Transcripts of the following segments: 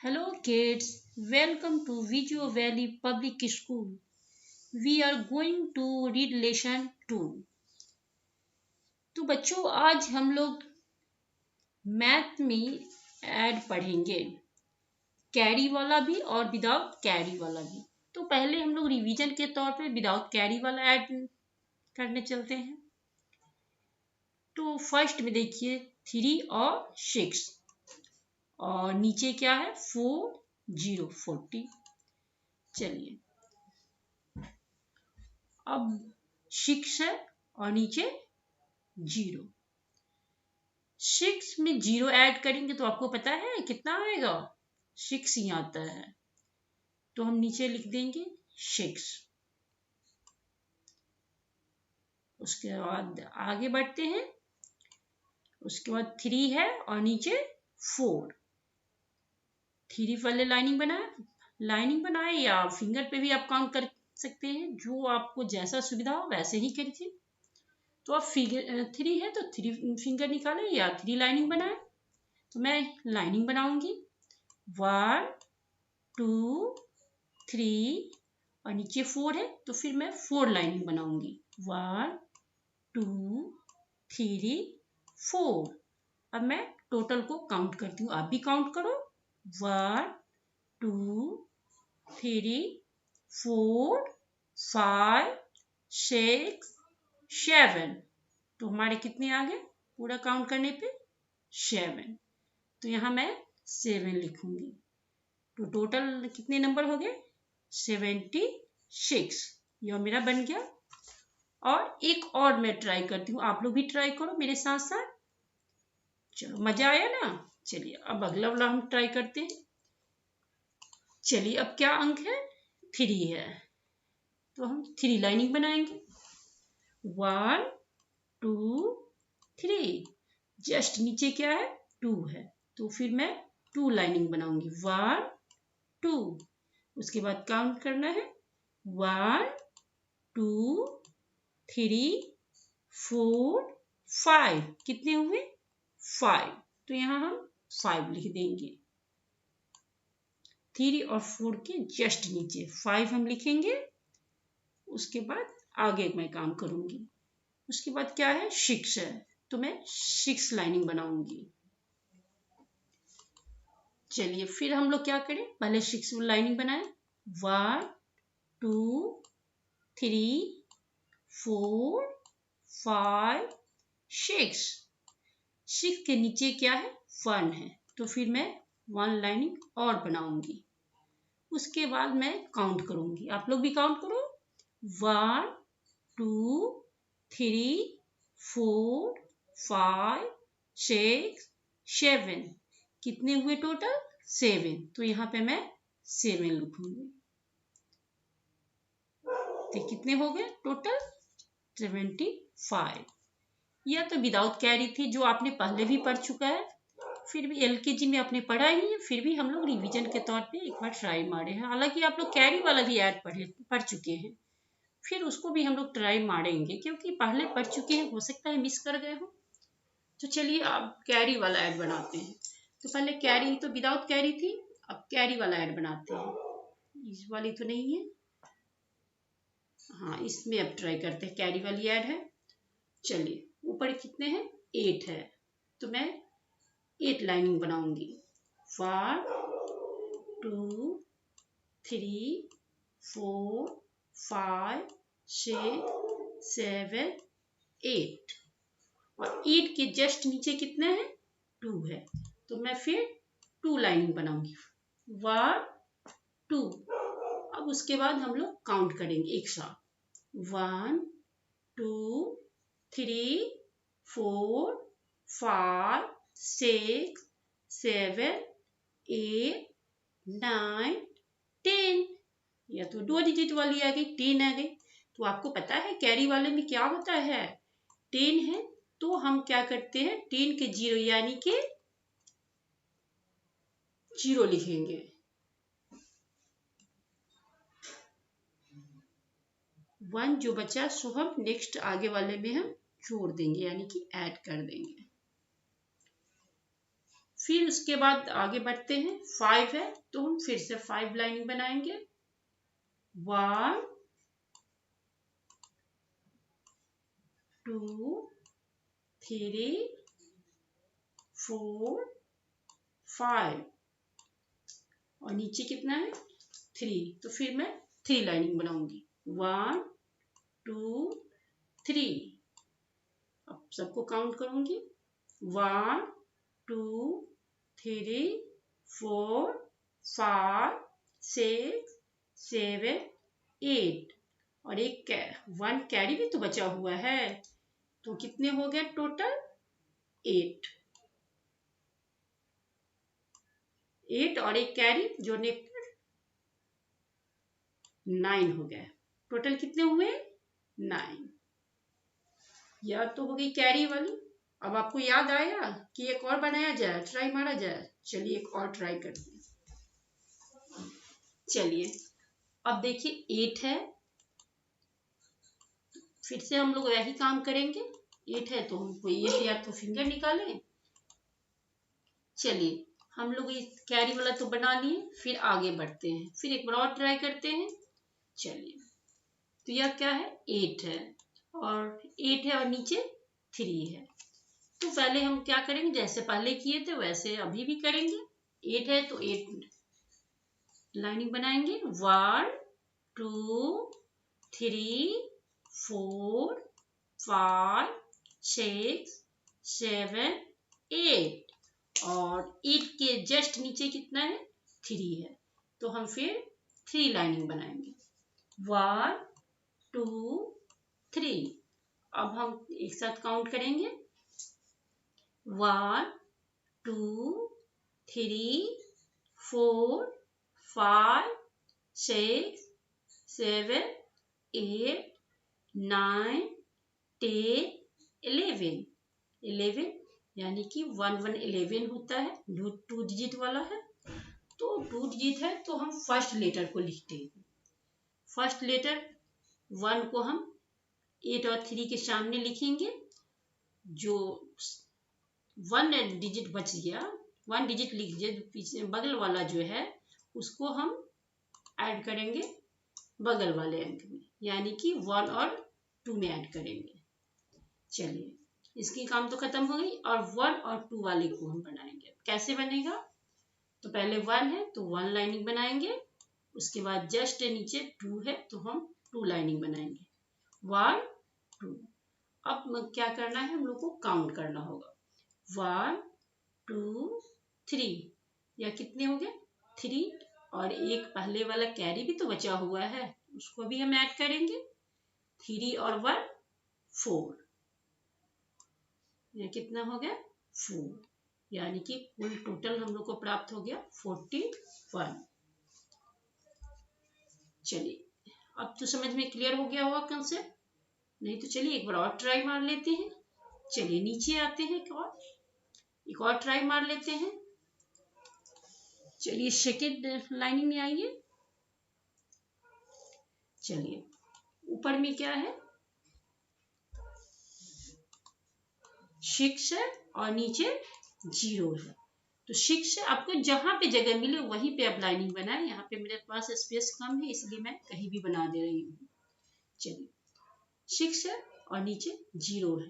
Hello kids, welcome to Visual Valley Public School. We are going to read lesson 2. तो बच्चों आज हम लोग मैथ में ऐड पढ़ेंगे, कैरी वाला भी और विदाउट कैरी वाला भी। तो पहले हम लोग रिवीजन के तौर पे विदाउट कैरी वाला ऐड करने चलते हैं। तो फर्स्ट में देखिए 3 और 6 और नीचे क्या है 40। चलिए अब 6 है और नीचे 0। 6 में 0 ऐड करेंगे तो आपको पता है कितना आएगा, 6 ही आता है। तो हम नीचे लिख देंगे 6। उसके बाद आगे बढ़ते हैं। उसके बाद 3 है और नीचे 4। 3 पहले लाइनिंग बनाए या फिंगर पे भी आप काउंट कर सकते हैं, जो आपको जैसा सुविधा हो वैसे ही करिए। तो आप 3 है तो 3 फिंगर निकालें या 3 लाइनिंग बनाए। तो मैं लाइनिंग बनाऊंगी 1 2 3 और नीचे 4 है तो फिर मैं 4 लाइनिंग बनाऊंगी 1 2 3 4। अब मैं टोटल को काउंट करती हूँ, आप भी काउंट करो 1 2 3 4 5 6 7। तो हमारे कितने आ गए पूरा काउंट करने पे 7। तो यहाँ मैं 7 लिखूंगी। तो टोटल कितने नंबर हो गए 76। यह मेरा बन गया। और एक और मैं ट्राई करती हूँ, आप लोग भी ट्राई करो मेरे साथ साथ। चलो मजा आया ना। चलिए अब अगला वाला हम ट्राई करते हैं। चलिए अब क्या अंक है 3 है तो हम 3 लाइनिंग बनाएंगे 1 2 3। जस्ट नीचे क्या है 2 है तो फिर मैं 2 लाइनिंग बनाऊंगी 1 2। उसके बाद काउंट करना है 1 2 3 4 5। कितने हुए 5। तो यहाँ हम 5 लिख देंगे। 3 और 4 के जस्ट नीचे 5 हम लिखेंगे। उसके बाद आगे मैं काम करूंगी। उसके बाद क्या है 6 है तो मैं 6 लाइनिंग बनाऊंगी। चलिए फिर हम लोग क्या करें, पहले 6 लाइनिंग बनाए 1 2 3 4 5 6। 6 के नीचे क्या है 1 है तो फिर मैं 1 लाइनिंग और बनाऊंगी। उसके बाद मैं काउंट करूंगी, आप लोग भी काउंट करो 1 2 3 4 5 6 7। कितने हुए टोटल 7। तो यहाँ पे मैं 7 लिखूंगी। तो कितने हो गए टोटल 75। यह तो विदाउट कैरी थी जो आपने पहले भी पढ़ चुका है, फिर भी एलकेजी में आपने पढ़ा ही है, फिर भी हम लोग रिवीजन के तौर पे एक बार ट्राई मारे हैं। हालांकि आप लोग कैरी वाला भी ऐड पढ़ चुके हैं, फिर उसको भी हम लोग ट्राई मारेंगे क्योंकि पहले पढ़ चुके हैं, हो सकता है मिस कर गए हो। तो चलिए अब कैरी वाला ऐड बनाते हैं। तो पहले कैरी तो विदाउट कैरी थी, अब कैरी वाला ऐड बनाते हैं। इस वाली तो नहीं है, हाँ इसमें अब ट्राई करते हैं। कैरी वाली ऐड है। चलिए ऊपर कितने हैं 8 है तो मैं 8 लाइनिंग बनाऊंगी 1 2 3 4 5 6 7 8। और 8 के जस्ट नीचे कितने हैं 2 है तो मैं फिर 2 लाइनिंग बनाऊंगी 1 2। अब उसके बाद हम लोग काउंट करेंगे एक साथ 1 2 3 4 5 6 7 8 9 10। या तो 2 डिजिट वाली आ गई 10 आ गई। तो आपको पता है कैरी वाले में क्या होता है 10 है तो हम क्या करते हैं 10 के 0 यानी कि 0 लिखेंगे। 1 जो बचा सो हम नेक्स्ट आगे वाले में हम जोड़ देंगे यानी कि ऐड कर देंगे। फिर उसके बाद आगे बढ़ते हैं, 5 है तो हम फिर से 5 लाइनिंग बनाएंगे। 1 2 3 4 5 और नीचे कितना है 3, तो फिर मैं 3 लाइनिंग बनाऊंगी। 1 2 3, अब सबको काउंट करूंगी। 1 2 3 4 5 6 7 8 और एक 1 कैरी भी तो बचा हुआ है, तो कितने हो गए टोटल 8 और एक कैरी जोड़ने पर 9 हो गया। टोटल कितने हुए 9। यह तो हो गई कैरी वाली। अब आपको याद आया कि एक और बनाया जाए, ट्राई मारा जाए। चलिए एक और ट्राई करते हैं। चलिए अब देखिए 8 है, फिर से हम लोग वही काम करेंगे। 8 है तो हमको 8 या तो फिंगर निकालें। चलिए हम लोग इस कैरी वाला तो बना लिए, फिर आगे बढ़ते हैं, फिर एक बार और ट्राई करते हैं। चलिए तो यह क्या है 8 है और नीचे 3 है। तो पहले हम क्या करेंगे, जैसे पहले किए थे वैसे अभी भी करेंगे। 8 है तो 8 लाइनिंग बनाएंगे। 1 2 3 4 5 6 7 8 और 8 के जस्ट नीचे कितना है 3 है, तो हम फिर 3 लाइनिंग बनाएंगे। 1 2 3। अब हम एक साथ काउंट करेंगे। 1 2 3 4 5 6 7 8 9 10 11 यानी कि 1 1 11 होता है, 2 डिजिट वाला है। तो 2 डिजिट है तो हम फर्स्ट लेटर को लिखते हैं। फर्स्ट लेटर 1 को हम 8 और 3 के सामने लिखेंगे। जो 1 डिजिट बच गया, 1 डिजिट लिख दिए, पीछे बगल वाला जो है उसको हम ऐड करेंगे बगल वाले अंक में, यानी कि 1 और 2 में ऐड करेंगे। चलिए इसकी काम तो खत्म हो गई और 1 और 2 वाले को हम बनाएंगे। कैसे बनेगा, तो पहले 1 है तो 1 लाइनिंग बनाएंगे, उसके बाद जस्ट नीचे 2 है तो हम 2 लाइनिंग बनाएंगे। 1 2। अब क्या करना है, हम लोग को काउंट करना होगा। 1 2 3, या कितने हो गए 3 और एक पहले वाला कैरी भी तो बचा हुआ है, उसको भी हम ऐड करेंगे। 3 और 1 4, ये कितना हो गया 4, यानी कि कुल टोटल हम लोग को प्राप्त हो गया 41। चलिए अब तो समझ में क्लियर हो गया होगा कंसेप्ट, नहीं तो चलिए एक बार और ट्राई मार लेते हैं। चलिए नीचे आते हैं, एक और ट्राई मार लेते हैं। चलिए सेकेंड लाइनिंग में आइए। चलिए ऊपर में क्या है 6 है और नीचे 0 है। तो 6 है, आपको जहां पे जगह मिले वहीं पे आप लाइनिंग बनाए। यहाँ पे मेरे पास स्पेस कम है इसलिए मैं कहीं भी बना दे रही हूँ। चलिए 6 है और नीचे 0 है,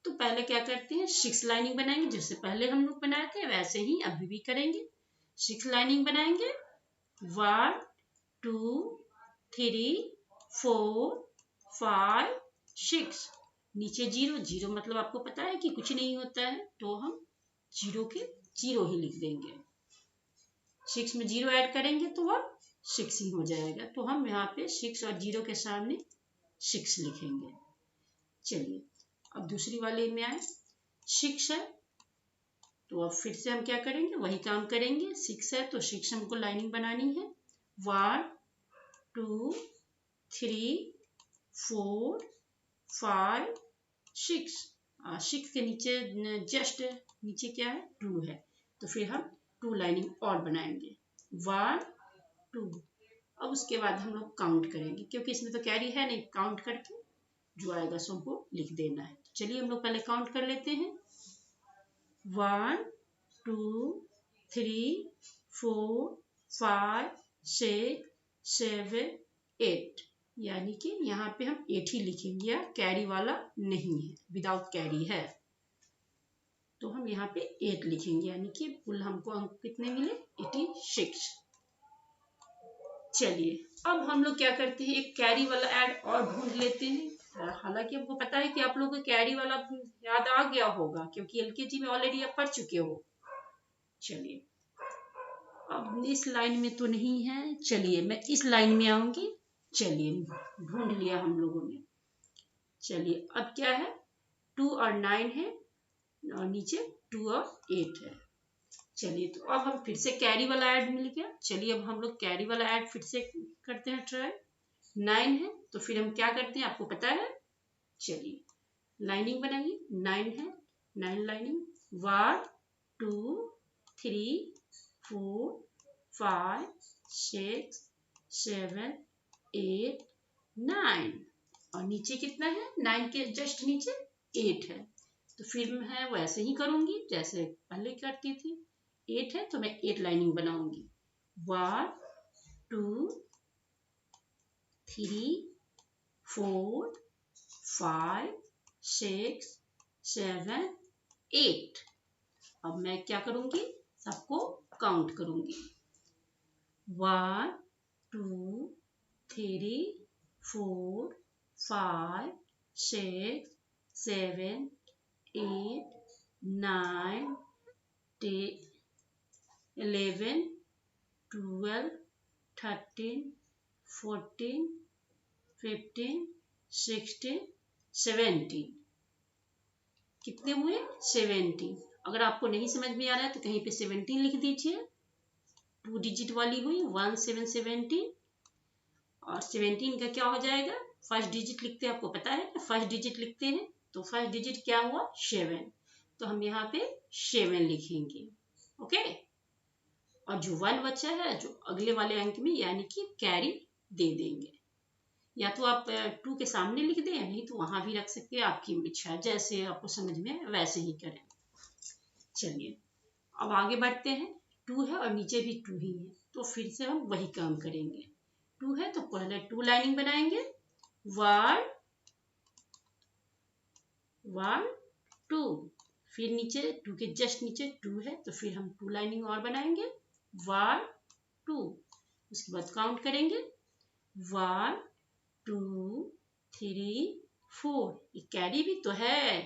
तो पहले क्या करते हैं 6 लाइनिंग बनाएंगे, जैसे पहले हम लोग बनाए थे वैसे ही अभी भी करेंगे। 6 लाइनिंग बनाएंगे। 1 2 3 4 5 6, नीचे 0 0 मतलब आपको पता है कि कुछ नहीं होता है, तो हम 0 के 0 ही लिख देंगे। 6 में 0 ऐड करेंगे तो वह 6 ही हो जाएगा, तो हम यहाँ पे 6 और 0 के सामने 6 लिखेंगे। चलिए अब दूसरी वाले में आए। 6 है तो अब फिर से हम क्या करेंगे, वही काम करेंगे। 6 है तो 6 हमको लाइनिंग बनानी है। 1 2 3 4 5 6, 6 के नीचे जस्ट नीचे क्या है 2 है, तो फिर हम 2 लाइनिंग और बनाएंगे। 1 2। अब उसके बाद हम लोग काउंट करेंगे, क्योंकि इसमें तो कैरी है नहीं, काउंट करके जो आएगा सो हमको लिख देना है। चलिए हम लोग पहले काउंट कर लेते हैं। 1 2 3 4 5 6 7 8, यानी कि यहाँ पे हम 8 ही लिखेंगे, या कैरी वाला नहीं है, विदाउट कैरी है, तो हम यहाँ पे 8 लिखेंगे, यानी कि कुल हमको अंक कितने मिले 86। चलिए अब हम लोग क्या करते हैं, एक कैरी वाला ऐड और ढूंढ लेते हैं। हालांकि हमको पता है कि आप लोगों को कैरी वाला याद आ गया होगा, क्योंकि एलकेजी में ऑलरेडी आप पढ़ चुके हो। चलिए अब इस लाइन में तो नहीं है, चलिए मैं इस लाइन में आऊंगी। चलिए ढूंढ लिया हम लोगों ने। चलिए अब क्या है, 2 और 9 है, और नीचे 2 और 8 है। चलिए तो अब हम फिर से कैरी वाला ऐड मिल गया। चलिए अब हम लोग कैरी वाला ऐड फिर से करते हैं ट्राई। 9 है तो फिर हम क्या करते हैं, आपको पता है। चलिए लाइनिंग बनाइए, 9 है, 9 लाइनिंग, 1 2 3 4 5 6 7 8 9, और नीचे कितना है, 9 के जस्ट नीचे 8 है। तो फिर मैं वैसे ही करूंगी जैसे पहले करती थी। 8 है तो मैं 8 लाइनिंग बनाऊंगी, 1 2 3 4 5 6 7 8। अब मैं क्या करूंगी, सबको काउंट करूंगी, 1 2 3 4 5 6 7 8 9 10 11 12 13 14 15 16 17। कितने हुए, 17। अगर आपको नहीं समझ में आ रहा है तो कहीं पे 17 लिख दीजिए। 2 डिजिट वाली हुई 1 7 17, और 17 का क्या हो जाएगा, फर्स्ट डिजिट लिखते हैं, आपको पता है फर्स्ट डिजिट लिखते हैं, तो फर्स्ट डिजिट क्या हुआ 7, तो हम यहाँ पे 7 लिखेंगे। ओके, और जो 1 बचा है जो अगले वाले अंक में, यानी कि कैरी दे देंगे। या तो आप 2 के सामने लिख दें, नहीं तो वहां भी रख सकते हैं, आपकी इच्छा, जैसे आपको समझ में वैसे ही करें। चलिए अब आगे बढ़ते हैं। 2 है और नीचे भी 2 ही है, तो फिर से हम वही काम करेंगे। 2 है तो पहले 2 लाइनिंग बनाएंगे, 1 1 2, फिर नीचे 2 के जस्ट नीचे 2 है तो फिर हम 2 लाइनिंग और बनाएंगे, 1 2, उसके बाद काउंट करेंगे, 1 2 3 4। ये कैरी भी तो है,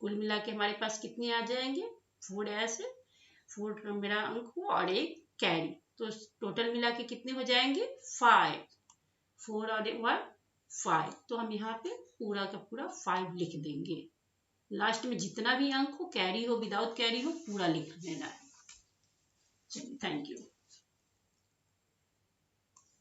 कुल मिला के हमारे पास कितने आ जाएंगे, 4 ऐसे, 4 का मेरा अंक हुआ और एक कैरी, तो टोटल मिला के कितने हो जाएंगे 5। 4 और 1 5, तो हम यहाँ पे पूरा का पूरा 5 लिख देंगे। लास्ट में जितना भी अंक हो, कैरी हो विदाउट कैरी हो, पूरा लिख देना है। चलिए थैंक यू।